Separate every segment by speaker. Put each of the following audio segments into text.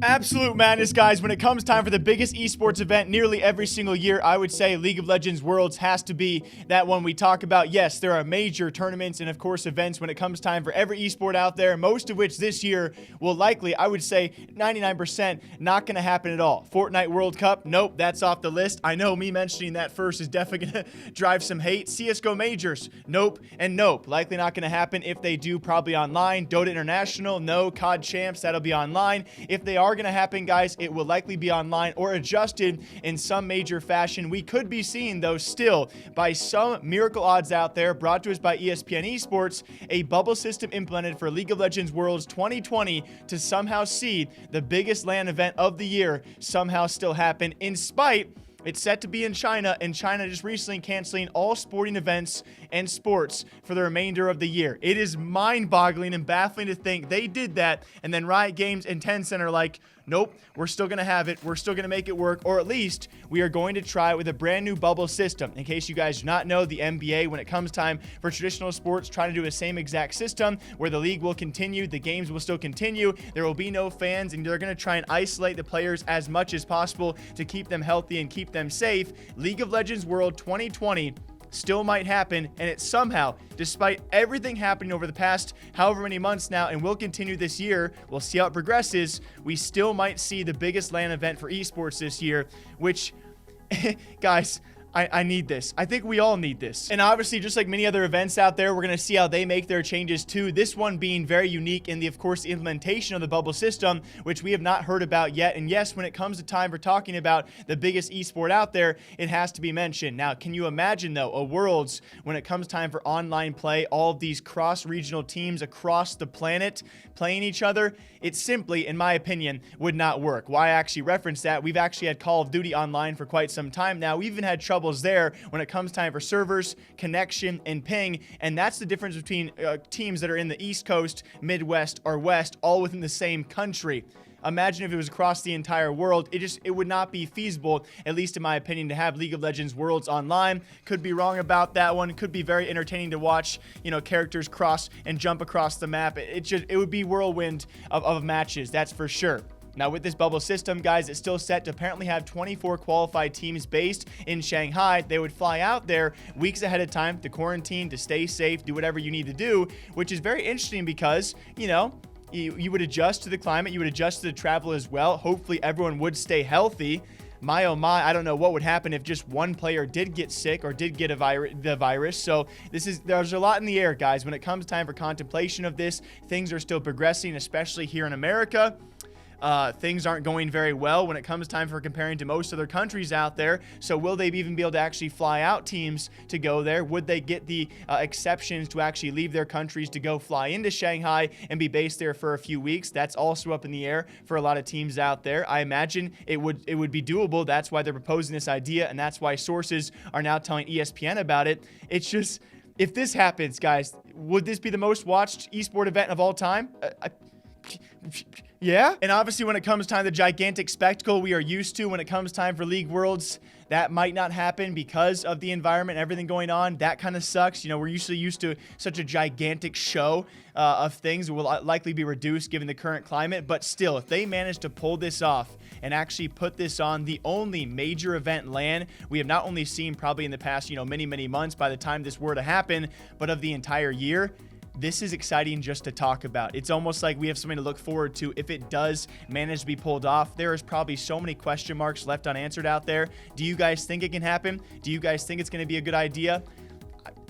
Speaker 1: Absolute madness, guys. When it comes time for the biggest esports event nearly every single year, I would say League of Legends Worlds has to be that one we talk about. Yes, there are major tournaments and, of course, events when it comes time for every esport out there, most of which this year will likely, I would say, 99% not going to happen at all. Fortnite World Cup, nope, that's off the list. I know me mentioning that first is definitely going to drive some hate. CSGO Majors, nope and nope. Likely not going to happen. If they do, probably online. Dota International, no. COD Champs, that'll be online. If they are going to happen, guys, it will likely be online or adjusted in some major fashion. We could be seeing, though, still by some miracle odds out there brought to us by ESPN Esports, a bubble system implemented for League of Legends Worlds 2020 to somehow see the biggest LAN event of the year somehow still happen, in spite it's set to be in China, and China just recently canceling all sporting events and sports for the remainder of the year. It is mind-boggling and baffling to think they did that, and then Riot Games and Tencent are like, nope, we're still going to have it. We're still going to make it work, or at least we are going to try it with a brand new bubble system. In case you guys do not know, the NBA, when it comes time for traditional sports, trying to do the same exact system where the league will continue, the games will still continue, there will be no fans, and they're going to try and isolate the players as much as possible to keep them healthy and keep them safe. League of Legends World 2020 still might happen, and it somehow, despite everything happening over the past however many months now, and will continue this year, we'll see how it progresses, we still might see the biggest LAN event for esports this year, which, guys, I need this. I think we all need this. And obviously, just like many other events out there, we're going to see how they make their changes too. This one being very unique in the, of course, the implementation of the bubble system, which we have not heard about yet. And yes, when it comes to time for talking about the biggest esport out there, it has to be mentioned. Now, can you imagine, though, a Worlds when it comes time for online play, all of these cross-regional teams across the planet playing each other? It simply, in my opinion, would not work. Why I actually reference that, we've actually had Call of Duty online for quite some time now. We've even had troubles there when it comes time for servers, connection, and ping, and that's the difference between teams that are in the East Coast, Midwest, or West, all within the same country. Imagine if it was across the entire world. It would not be feasible, at least in my opinion, to have League of Legends Worlds online. Could be wrong about that one. Could be very entertaining to watch, characters cross and jump across the map. It would be whirlwind of matches, that's for sure. Now, with this bubble system, guys, it's still set to apparently have 24 qualified teams based in Shanghai. They would fly out there weeks ahead of time to quarantine, to stay safe, do whatever you need to do, which is very interesting because, you would adjust to the climate, you would adjust to the travel as well. Hopefully, everyone would stay healthy. My oh my, I don't know what would happen if just one player did get sick or did get the virus. So there's a lot in the air, guys. When it comes time for contemplation of this, things are still progressing, especially here in America. Things aren't going very well when it comes time for comparing to most other countries out there. So will they even be able to actually fly out teams to go there? Would they get the exceptions to actually leave their countries to go fly into Shanghai and be based there for a few weeks? That's also up in the air for a lot of teams out there. I imagine it would be doable. That's why they're proposing this idea, and that's why sources are now telling ESPN about it. It's just, if this happens, guys, would this be the most watched esport event of all time? Yeah. And obviously, when it comes time to the gigantic spectacle we are used to when it comes time for League Worlds, that might not happen because of the environment and everything going on. That kind of sucks. We're usually used to such a gigantic show of things. It will likely be reduced given the current climate. But still, if they manage to pull this off and actually put this on the only major event LAN we have not only seen probably in the past, many, many months by the time this were to happen, but of the entire year, this is exciting just to talk about. It's almost like we have something to look forward to if it does manage to be pulled off. There is probably so many question marks left unanswered out there. Do you guys think it can happen? Do you guys think it's going to be a good idea?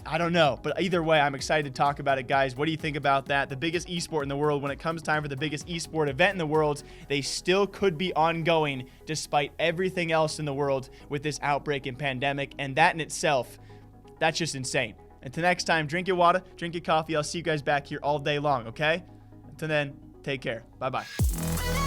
Speaker 1: I don't know, but either way, I'm excited to talk about it, guys. What do you think about that? The biggest esport in the world, when it comes time for the biggest esport event in the world, they still could be ongoing despite everything else in the world with this outbreak and pandemic, and that in itself, that's just insane. Until next time, drink your water, drink your coffee. I'll see you guys back here all day long, okay? Until then, take care. Bye-bye.